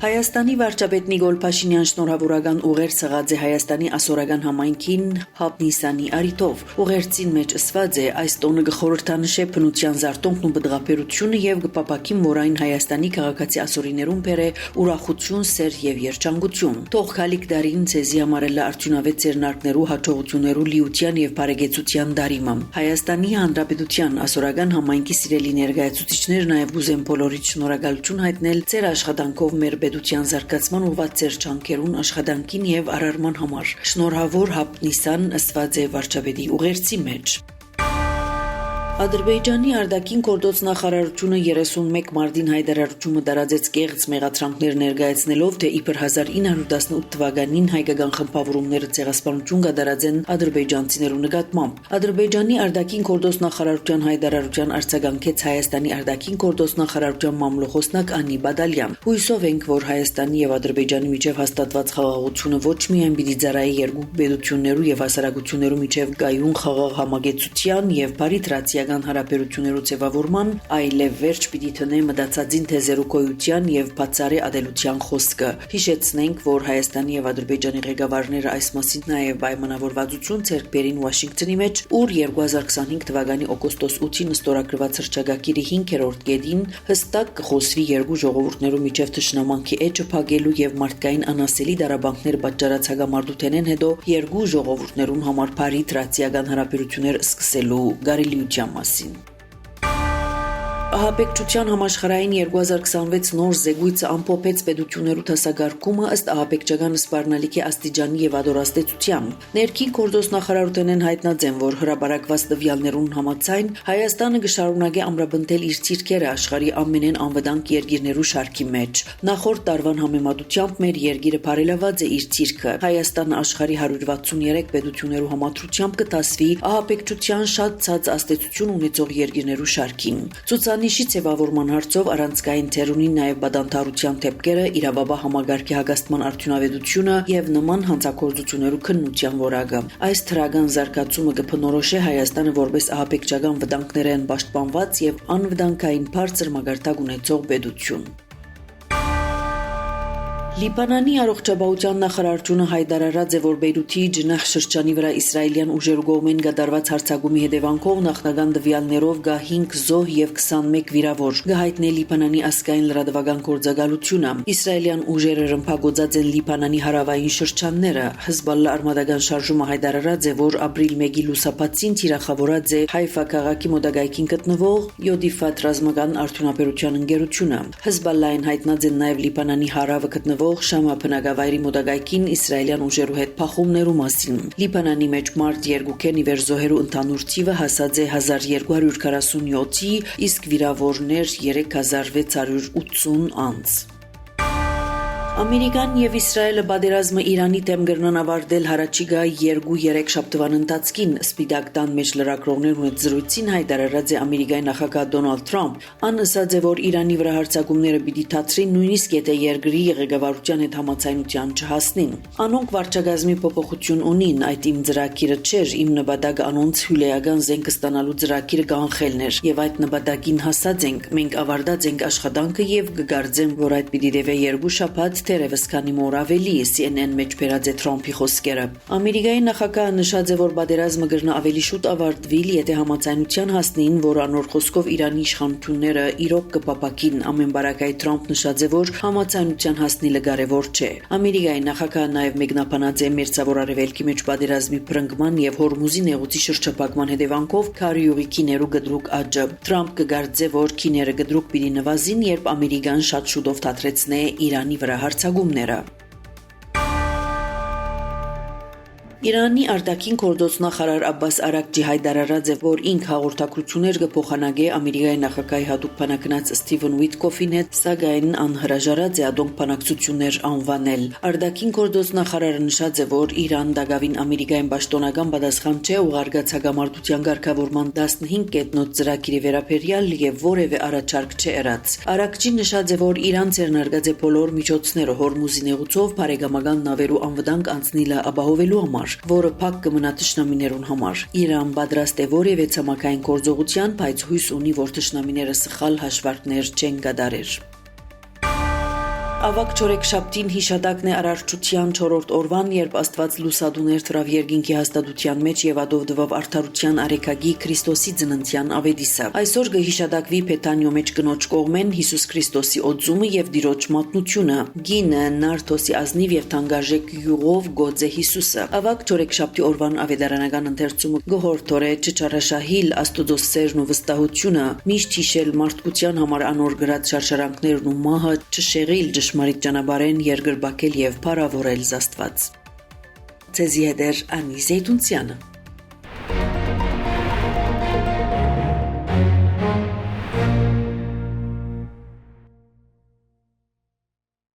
Հայաստանի վարչապետ Նիկոլ Փաշինյան շնորհավորական ուղերձ եղած է Հայաստանի ասորական համայնքին Հապնիսանի արիտով։ Ուղերձին մեջ ասված է այս տոնը գխորհրդանշե բնության զարտոնքն ու բդղապերությունը եւ գպապակի մորային Հայաստանի քաղաքացի ասորիներուն բերե ուրախություն, սեր եւ երջանկություն։ Թող քալիք դարին ցեզի համարել արդյունավետ ծերնարկներու հաջողություններու լիության եւ բարեգեցության դարիմը։ Հայաստանի Հանրապետության ասորական համայնքի սիրելի ներկայացուցիչներ նաեւ ուզեն բոլորիդ շնորհակալություն հայտնել ծեր աշխատանքով մեր պետության զարգացման ուղղված ծեր չանքերուն աշխատանքին եւ արարման համար։ Շնորհավոր Հապնիսան ասված է վարչապետի ուղերձի մեջ։ Ադրբեջանի արտաքին գործոց նախարարությունը 31 մարտին հայտարարությունը տարածեց կեղծ մեղադրանքներ ներկայացնելով, թե իբր 1918 թվականին հայկական խմբավորումները ցեղասպանություն կատարածեն ադրբեջանցիներու նկատմամբ։ Ադրբեջանի արտաքին գործոց նախարարության հայտարարության արձագանքեց Հայաստանի արտաքին գործոց նախարարության մամլոխոսնակ Անի Բադալյան։ Հույսով ենք, որ Հայաստանի եւ Ադրբեջանի միջև հաստատված խաղաղությունը ոչ միայն պիտի ծառայի երկու պետություններու եւ հասարակություններու միջև գայուն խաղաղ համագեցության եւ բարի հարաբերություններու ձևավորման, այլև վերջ պիտի տնե մտածածին թեզերու գոյության եւ բացառի ադելության խոսքը։ Հիշեցնենք, որ Հայաստանի եւ Ադրբեջանի ղեկավարները այս մասին նաեւ պայմանավորվածություն ցերկ բերին Վաշինգտոնի մեջ, ուր 2025 թվականի օգոստոս 8-ին ստորագրված հռչակագիրի 5-րդ կետին հստակ կխոսվի երկու ժողովուրդներու միջև թշնամանքի էջը փակելու եւ մարդկային անասելի դարաբանքներ պատճառած հագամարտութենեն հետո երկու ժողովուրդներուն համար բարի տրացիական հարաբերություններ սկսելու գարելիության մասին։ Ահաբեկչության համաշխարհային 2026 նոր զեկույցը ամփոփեց պետություններու դասակարգումը ըստ ահաբեկչական սպառնալիքի աստիճանի եւ ադորաստեցության։ Ներքին գործոց նախարարութենեն հայտնած են, որ հրաբարակված տվյալներուն համաձայն Հայաստանը կշարունակի ամրապնդել իր ցիրկերը աշխարհի ամենեն անվտանգ երկիրներու շարքի մեջ։ Նախորդ տարվան համեմատությամբ մեր երկիրը բարելաված է իր ցիրկը։ Հայաստանը աշխարհի 163 պետություններու համադրությամբ կտասվի ահաբեկչության շատ ցած աստեցություն ունեցող երկիրներու շարքին։ Ցուցանիշի ձևավորման հարցով առանցքային թերունին նաև բադանտարության դեպքերը, իրավաբա համագարկի հագաստման արդյունավետությունը եւ նման հանցագործություններու քննության որակը։ Այս թրագան զարգացումը կփնորոշի Հայաստանը որպես ահաբեկչական վտանգներեն պաշտպանված եւ անվտանգային բարձր մակարդակ ունեցող պետություն։ Լիբանանի առողջապահության նախարարությունը հայտարարած է, որ Բեյրութի Ջնահ շրջանի վրա իսրայելյան ուժերու կողմեն կատարված հարձակումի հետևանքով նախնական տվյալներով կա 5 զոհ եւ 21 վիրավոր։ Գահիտնե Լիբանանի ազգային լրատվական գործակալությունը։ Իսրայելյան ուժերը ռմբակոծած են Լիբանանի հարավային շրջանները։ Հեզբոլլա արմատական շարժումը հայտարարած է, որ ապրիլ 1-ի լուսաբացին թիրախավորած է Հայֆա քաղաքի մոտակայքին գտնվող Յոդիֆատ ռազմական արդյունաբերության ընկերությունը։ Հեզբոլլային հայտնած են նաեւ Լիբանանի հարավը գտնվող Շամա բնակավայրի մոտակայքին իսրայելյան ուժերու հետ փախումներու մասին։ Լիբանանի մեջ մարտ 2-ին ի վեր զոհերու ընդհանուր թիվը հասած է 1247-ի, իսկ վիրավորներ 3680 անց։ Ամերիկան եւ Իսրայելը պատերազմը Իրանի դեմ կրնան ավարտել հարաճիգա 2-3 շաբթվան ընթացքին Սպիտակ տան մեջ լրագրողներուն հետ զրույցին հայտարարած է Ամերիկայի նախագահ Դոնալդ Թրամփ։ Ան ասաց է, որ Իրանի վրա հարձակումները պիտի թատրին նույնիսկ եթե երկրի ղեկավարության հետ համաձայնության չհասնին։ Անոնք վարչակազմի փոփոխություն ունին, այդ իմ ծրագիրը չէր, իմ նպատակը անոնց հյուրեական զենք ստանալու ծրագիրը կանխելն էր եւ այդ նպատակին հասած ենք։ Մենք ավարտած ենք աշխատանքը եւ կգարձեմ, որ այդ պիտի դեպի 2 շաբաթ Թերևս քանի մոր ավելի CNN մեջ բերած է Թրամփի խոսքերը։ Ամերիկայի նախագահը նշած է, որ պատերազմը կրնա ավելի շուտ ավարտվիլ, եթե համաձայնության հասնին, որ անոր խոսքով Իրանի իշխանությունները իրոք կպապակին։ Ամեն բարակայի Թրամփ նշած է, որ համաձայնության հասնելը կարևոր չէ։ Ամերիկայի նախագահը նաև մեկնաբանած է Մերձավոր Արևելքի մեջ պատերազմի բռնկման եւ Հորմուզի նեղուցի շրջափակման հետևանքով քարյուղի քիներու գդրուկ աճը։ Թրամփ կգարձե, որ քիները գդրուկ պիտի նվազին, երբ Ամերիկան շատ շուտով դադրեցնե Իրանի վրա հարձակումները։ Իրանի արտաքին գործոց նախարար Աբբաս Արաքջի հայտարարած է, որ ինք հաղորդակցություններ կփոխանակի Ամերիկայի նախագահի հատուկ բանակնած Սթիվեն Ուիտկոֆին հետ, սակայն անհրաժարած է ադոնք բանակցություններ անվանել։ Արտաքին գործոց նախարարը նշած է, որ Իրան դակավին Ամերիկային պաշտոնական պատասխան չէ ուղարկած հակամարտության ղեկավարման 15 կետնոց ծրագիրի վերաբերյալ եւ որևէ առաջարկ չէ ըրած։ Արաքջին նշած է, որ Իրան ցերնարգած է բոլոր միջոցները Հորմուզի նեղուցով բարեկամական նավերու անվտանգ անցնիլը ապահովելու համար, որը փակ կմնա թշնամիներուն համար։ Իրան պատրաստ է որևէ ցամաքային գործողության, բայց հույս ունի, որ թշնամիները սխալ հաշվարկներ չեն կատարեր։ Ավակ չորեքշաբթին հիշատակն է արարչության 4-րդ օրվան, երբ Աստված լուսադուներ թրավ երկինքի հաստատության մեջ եւ ադով դվավ արդարության արեքագի Քրիստոսի ծննդյան ավետիսը։ Այսօր կհիշատակվի Փեթանյո մեջ կնոջ կողմեն Հիսուս Քրիստոսի օծումը եւ Տիրոջ մատնությունը։ Գինը նարդոսի ազնիվ եւ թանկարժեք յուղով գոձ է Հիսուսը։ Ավակ չորեքշաբթի օրվան ավետարանական ընթերցումը գոհորտորե չճարաշահիլ Աստուծո սերն ու վստահությունը, միշտ հիշել մարդկության համար անոր գրած շարշարանքներն ու մահը, չշեղիլ ճշմարիտ ճանապարհեն երկրբակել եւ փառավորել Աստված։ Ցեզի հետ Անի Զեյթունցյանը։